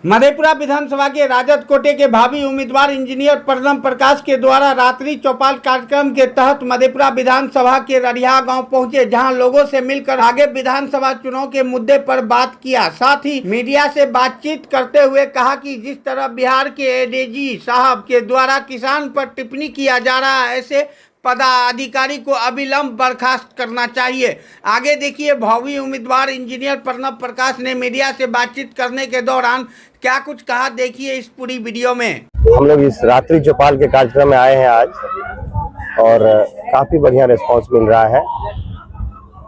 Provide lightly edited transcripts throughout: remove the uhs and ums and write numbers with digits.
मधेपुरा विधानसभा के राजद कोटे के भावी उम्मीदवार इंजीनियर प्रणव प्रकाश के द्वारा रात्रि चौपाल कार्यक्रम के तहत मधेपुरा विधानसभा के रड़िया गांव पहुंचे, जहां लोगों से मिलकर आगे विधानसभा चुनाव के मुद्दे पर बात किया। साथ ही मीडिया से बातचीत करते हुए कहा कि जिस तरह बिहार के एडीजी साहब के द्वारा किसान पर टिप्पणी किया जा रहा है, ऐसे पदाधिकारी को अविलंब बर्खास्त करना चाहिए। आगे देखिए भावी उम्मीदवार इंजीनियर प्रणव प्रकाश ने मीडिया से बातचीत करने के दौरान क्या कुछ कहा, देखिए इस पूरी वीडियो में। हम लोग इस रात्रि चौपाल के कार्यक्रम में आए हैं आज, और काफी बढ़िया रिस्पांस मिल रहा है।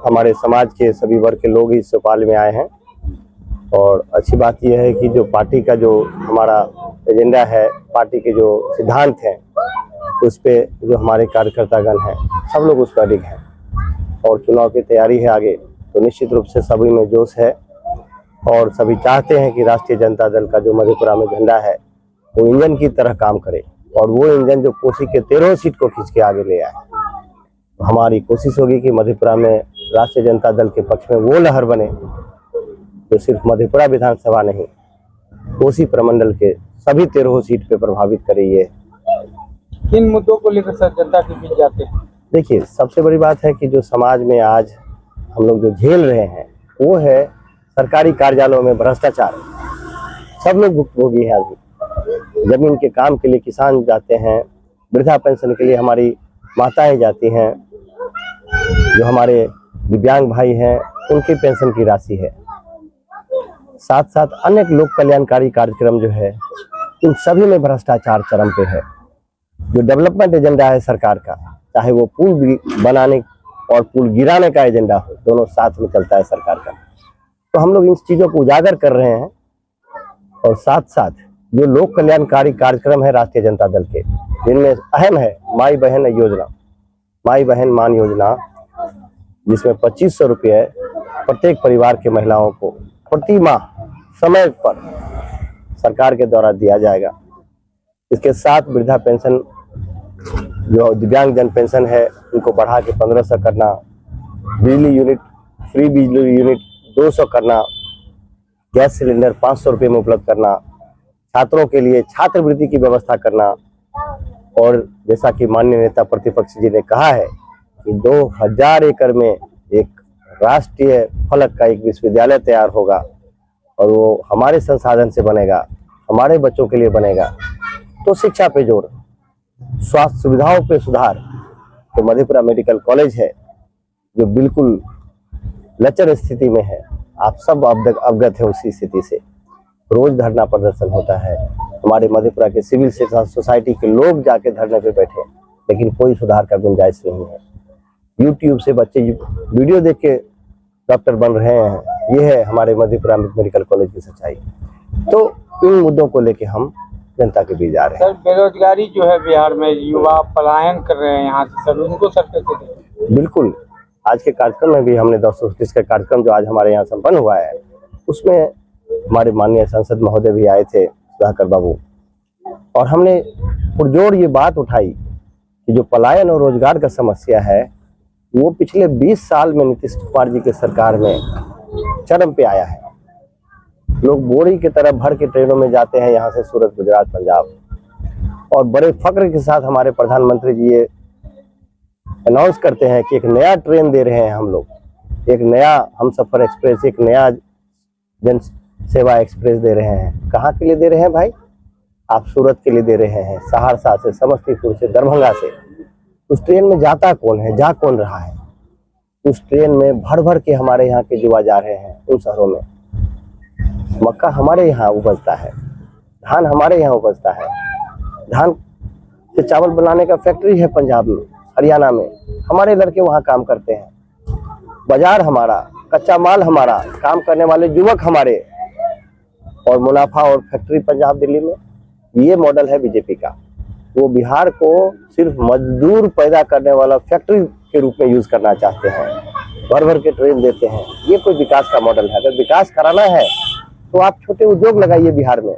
हमारे समाज के सभी वर्ग के लोग इस चौपाल में आए हैं, और अच्छी बात यह है कि जो पार्टी का जो हमारा एजेंडा है, पार्टी के जो सिद्धांत हैं, उस पे जो हमारे कार्यकर्तागण हैं सब लोग उस पर अडिग हैं, और चुनाव की तैयारी है आगे, तो निश्चित रूप से सभी में जोश है, और सभी चाहते हैं कि राष्ट्रीय जनता दल का जो मधेपुरा में झंडा है वो इंजन की तरह काम करे, और वो इंजन जो कोसी के 13 सीट को खींच के आगे ले आए। तो हमारी कोशिश होगी कि मधेपुरा में राष्ट्रीय जनता दल के पक्ष में वो लहर बने जो सिर्फ मधेपुरा विधानसभा नहीं, कोसी प्रमंडल के सभी 13 सीट पे प्रभावित करे। ये किन मुद्दों को लेकर सर जनता के बीच जाते हैं? देखिए, सबसे बड़ी बात है कि जो समाज में आज हम लोग जो झेल रहे हैं वो है सरकारी कार्यालयों में भ्रष्टाचार। सब लोग भुक्तभोगी हैं। अभी जमीन के काम के लिए किसान जाते हैं, वृद्धा पेंशन के लिए हमारी माताएं जाती हैं, जो हमारे दिव्यांग भाई हैं उनकी पेंशन की राशि है, साथ साथ अनेक लोक कल्याणकारी कार्यक्रम जो है इन सभी में भ्रष्टाचार चरम पे है। जो डेवलपमेंट एजेंडा है सरकार का, चाहे वो पुल बनाने और पुल गिराने का एजेंडा हो, दोनों साथ में चलता है सरकार का। तो हम लोग इन चीजों को उजागर कर रहे हैं, और साथ साथ जो लोक कल्याणकारी कार्यक्रम है राष्ट्रीय जनता दल के, जिनमें अहम है माई बहन योजना, माई बहन मान योजना, जिसमें 2500 रुपये प्रत्येक परिवार के महिलाओं को प्रति माह समय पर सरकार के द्वारा दिया जाएगा। इसके साथ वृद्धा पेंशन, जो दिव्यांग जन पेंशन है, उनको बढ़ा के 1500 करना, बिजली यूनिट, फ्री बिजली यूनिट 200 करना, गैस सिलेंडर 500 रुपये में उपलब्ध करना, छात्रों के लिए छात्रवृत्ति की व्यवस्था करना, और जैसा कि माननीय नेता प्रतिपक्ष जी ने कहा है कि 2000 एकड़ में एक राष्ट्रीय फलक का एक विश्वविद्यालय तैयार होगा, और वो हमारे संसाधन से बनेगा, हमारे बच्चों के लिए बनेगा। तो शिक्षा पे जोर, स्वास्थ्य सुविधाओं पे सुधार। तो मधेपुरा मेडिकल कॉलेज है जो बिल्कुल लचर स्थिति में है, आप सब अवगत है उसी स्थिति से। रोज धरना प्रदर्शन होता है, हमारे मधेपुरा के सिविल सोसाइटी के लोग जाके धरने पे बैठे, लेकिन कोई सुधार का गुंजाइश नहीं है। यूट्यूब से बच्चे वीडियो देख के डॉक्टर बन रहे हैं, ये है हमारे मधेपुरा मेडिकल कॉलेज की सच्चाई। तो इन मुद्दों को लेके हम जनता के बीच जा रहे हैं। सर, बेरोजगारी जो है बिहार में, युवा पलायन कर रहे हैं यहाँ से, सर उनको सर कैसे देखें? बिल्कुल, आज के कार्यक्रम में भी हमने 230 का कार्यक्रम जो आज हमारे यहाँ संपन्न हुआ है, उसमें हमारे माननीय सांसद महोदय भी आए थे, सुधाकर बाबू, और हमने पुरजोर ये बात उठाई कि जो पलायन और रोजगार का समस्या है वो पिछले 20 साल में नीतीश कुमार जी के सरकार में चरम पे आया है। लोग बोरी की तरह भर के ट्रेनों में जाते हैं यहाँ से सूरत, गुजरात, पंजाब, और बड़े फक्र के साथ हमारे प्रधानमंत्री जी ये अनाउंस करते हैं कि एक नया ट्रेन दे रहे हैं हम लोग, एक नया हमसफर एक्सप्रेस, एक नया जन सेवा एक्सप्रेस दे रहे हैं। कहाँ के लिए दे रहे हैं भाई? आप सूरत के लिए दे रहे हैं, सहरसा से, समस्तीपुर से, दरभंगा से। उस ट्रेन में जाता कौन है, जा कौन रहा है? उस ट्रेन में भर भर के हमारे यहाँ के युवा जा रहे हैं उन शहरों में। मक्का हमारे यहाँ उपजता है, धान हमारे यहाँ उपजता है, धान से चावल बनाने का फैक्ट्री है पंजाब में, हरियाणा में, हमारे लड़के वहाँ काम करते हैं। बाजार हमारा, कच्चा माल हमारा, काम करने वाले युवक हमारे, और मुनाफा और फैक्ट्री पंजाब, दिल्ली में। ये मॉडल है बीजेपी का। वो बिहार को सिर्फ मजदूर पैदा करने वाला फैक्ट्री के रूप में यूज करना चाहते हैं, भर भर के ट्रेन देते हैं। ये कोई विकास का मॉडल है? अगर विकास कराना है तो आप छोटे उद्योग लगाइए बिहार में,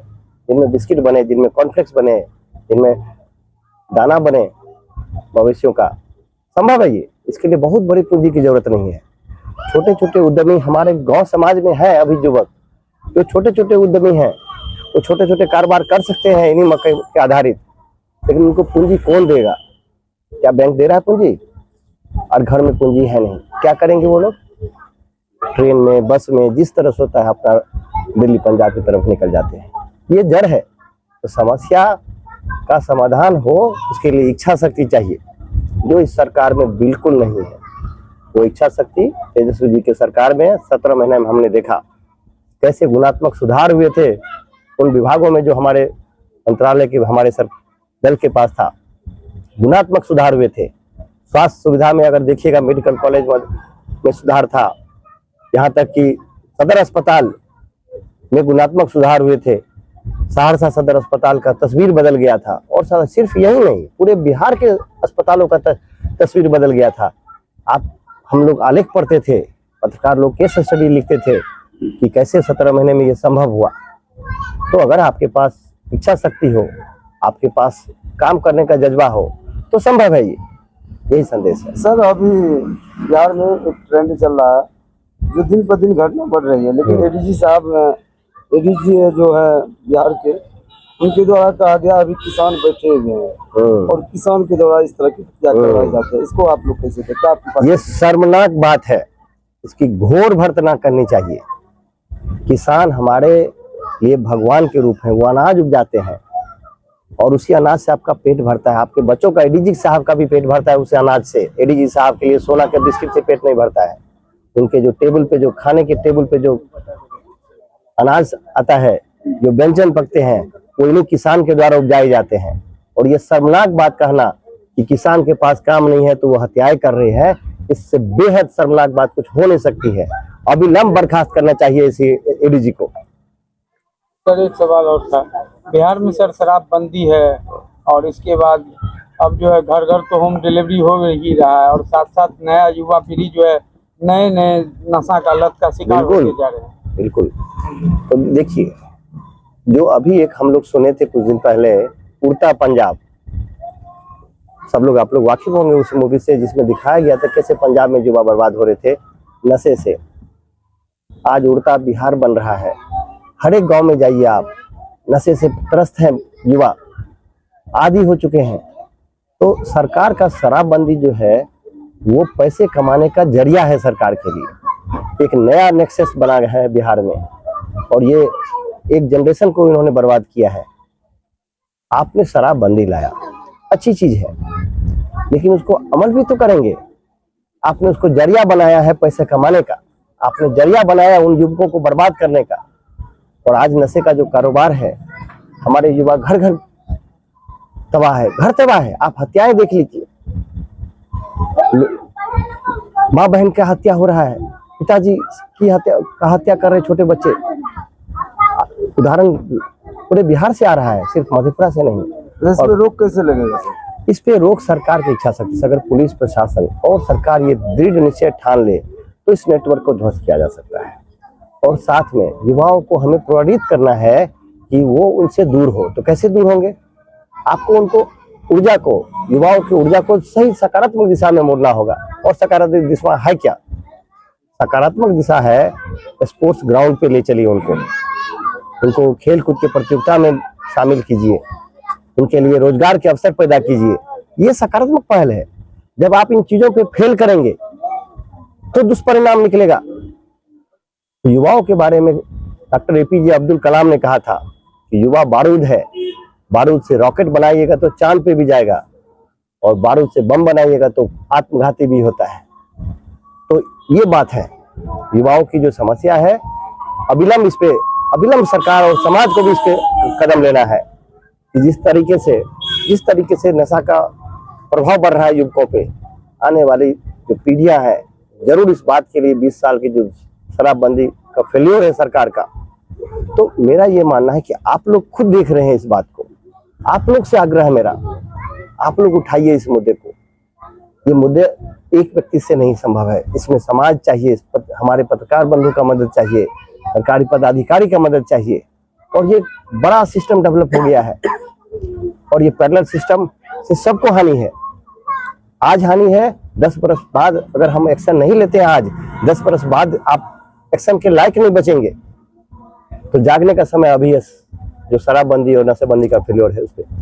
जिनमें बिस्किट बने, जिनमें कॉर्नफ्लेक्स बने, जिनमें दाना बने भविष्यों का। संभव है ये, इसके लिए बहुत बड़ी पूंजी की जरूरत नहीं है। छोटे छोटे उद्यमी हमारे गांव समाज में है, अभी युवक जो छोटे छोटे उद्यमी हैं तो छोटे छोटे कारोबार कर सकते हैं इन्हीं मकई के आधारित, लेकिन उनको पूंजी कौन देगा? क्या बैंक दे रहा है पूंजी? और घर में पूंजी है नहीं, क्या करेंगे वो लोग? ट्रेन में, बस में, जिस तरह से होता है अपना दिल्ली पंजाब की तरफ निकल जाते हैं। ये जड़ है। तो समस्या का समाधान हो, उसके लिए इच्छा शक्ति चाहिए, जो इस सरकार में बिल्कुल नहीं है। वो इच्छा शक्ति तेजस्वी जी के सरकार में 17 महीने में हमने देखा कैसे गुणात्मक सुधार हुए थे उन विभागों में जो हमारे मंत्रालय के हमारे दल के पास था। गुणात्मक सुधार हुए थे। स्वास्थ्य सुविधा में अगर देखिएगा, मेडिकल कॉलेज में सुधार था, यहाँ तक कि सदर अस्पताल में गुणात्मक सुधार हुए थे। सहरसा सदर अस्पताल का तस्वीर बदल गया था। और सिर्फ यही नहीं, पूरे बिहार के अस्पतालों का तस्वीर बदल गया था। हम लोग आलेख पढ़ते थे, पत्रकार लोग केस स्टडी लिखते थे कि कैसे 17 महीने में ये संभव हुआ। तो अगर आपके पास इच्छा शक्ति हो, आपके पास काम करने का जज्बा हो, तो संभव है। यही संदेश है सर। अभी बिहार में एक ट्रेंड चल रहा है जो दिन पर दिन घटना बढ़ रही है, लेकिन एडीजी साहब, एडीजी जो है बिहार के, उनके द्वारा कहा गया अभी किसान बैठे हुए हैं और किसान के द्वारा इस तरह की हत्या करवाई जाती है। इसको आप लोग कैसे देखते हैं? आपके पास ये शर्मनाक बात है, इसकी घोर भर्त्सना करनी चाहिए। किसान हमारे लिए भगवान के रूप है। वो अनाज उपजाते हैं और उसी अनाज से आपका पेट भरता है, आपके बच्चों का, एडीजी साहब का भी पेट भरता है उसी अनाज से। एडीजी साहब के लिए सोना के बिस्किट से पेट नहीं भरता है। उनके जो टेबल पे, जो खाने के टेबल पे जो अनाज आता है, जो व्यंजन पकते हैं, वो इन्हीं किसान के द्वारा उपजाए जाते हैं। और ये शर्मनाक बात कहना कि किसान के पास काम नहीं है तो वो हत्याएं कर रहे हैं, इससे बेहद शर्मनाक बात कुछ हो नहीं सकती है। अविलंब बर्खास्त करना चाहिए इसी एडीजी को। सर एक सवाल और था, बिहार में सर शराबबंदी है और इसके बाद अब जो है घर घर तो होम डिलीवरी हो ही रहा है और साथ साथ नया युवा पीढ़ी जो है नए नए नशा का लत का शिकार होते जा रहे हैं। बिल्कुल। तो देखिए, जो अभी एक हम लोग सुने थे कुछ दिन पहले, उड़ता पंजाब, सब लोग, आप लोग वाकिफ होंगे उस मूवी से, जिसमें दिखाया गया था कैसे पंजाब में युवा बर्बाद हो रहे थे नशे से। आज उड़ता बिहार बन रहा है। हर एक गांव में जाइए आप, नशे से त्रस्त हैं युवा, आदी हो चुके हैं। तो सरकार का शराबबंदी जो है वो पैसे कमाने का जरिया है सरकार के लिए। एक नया नेक्सस बना है बिहार में और ये एक जनरेशन को इन्होंने बर्बाद किया है। आपने शराबबंदी लाया, अच्छी चीज है, लेकिन उसको अमल भी तो करेंगे। आपने उसको जरिया बनाया है पैसे कमाने का, आपने जरिया बनाया उन युवकों को बर्बाद करने का। और आज नशे का जो कारोबार है, हमारे युवा घर घर तबाह है, घर तबाह है। आप हत्याएं देख लीजिए, माँ बहन का हत्या हो रहा है, पिताजी की हत्या कर रहे छोटे बच्चे। उदाहरण पूरे बिहार से आ रहा है, सिर्फ मधेपुरा से नहीं। इस पे रोक कैसे लगेगा? इस पे रोक सरकार की इच्छा शक्ति से, अगर पुलिस प्रशासन और सरकार ये दृढ़ निश्चय ठान ले तो इस नेटवर्क को ध्वस्त किया जा सकता है। और साथ में युवाओं को हमें प्रेरित करना है कि वो उनसे दूर हो। तो कैसे दूर होंगे? आपको उनको ऊर्जा को, युवाओं की ऊर्जा को सही सकारात्मक दिशा में मोड़ना होगा। और सकारात्मक दिशा है क्या? सकारात्मक दिशा है स्पोर्ट्स ग्राउंड पे ले चलिए उनको खेल कूद के प्रतियोगिता में शामिल कीजिए, उनके लिए रोजगार के अवसर पैदा कीजिए। ये सकारात्मक पहल है। जब आप इन चीजों पे फेल करेंगे तो दुष्परिणाम निकलेगा। तो युवाओं के बारे में डॉक्टर एपीजे अब्दुल कलाम ने कहा था कि युवा बारूद है, बारूद से रॉकेट बनाइएगा तो चांद पे भी जाएगा और बारूद से बम बनाइएगा तो आत्मघाती भी होता है। तो ये बात है, युवाओं की जो समस्या है, अविलंब सरकार और समाज को भी इस पे कदम लेना है कि जिस तरीके से नशा का प्रभाव बढ़ रहा है युवकों पे, आने वाली जो पीढ़ियां हैं, जरूर इस बात के लिए 20 साल की जो शराबबंदी का फेल्योर है सरकार का। तो मेरा ये मानना है कि आप लोग खुद देख रहे हैं इस बात को, आप लोग से आग्रह है मेरा, आप लोग उठाइए इस मुद्दे को। ये मुद्दे एक व्यक्ति से नहीं संभव है, इसमें समाज चाहिए, हमारे पत्रकार बंधु का मदद चाहिए, सरकारी पदाधिकारी का मदद चाहिए। और ये बड़ा सिस्टम डेवलप हो गया है और ये पैरेलल सिस्टम से सबको हानि है। आज हानि है, 10 बरस बाद अगर हम एक्शन नहीं लेते हैं, आज 10 बरस बाद आप एक्शन के लायक नहीं बचेंगे। तो जागने का समय अभी है, जो शराबबंदी और नशेबंदी का फेल्योर है उस पर।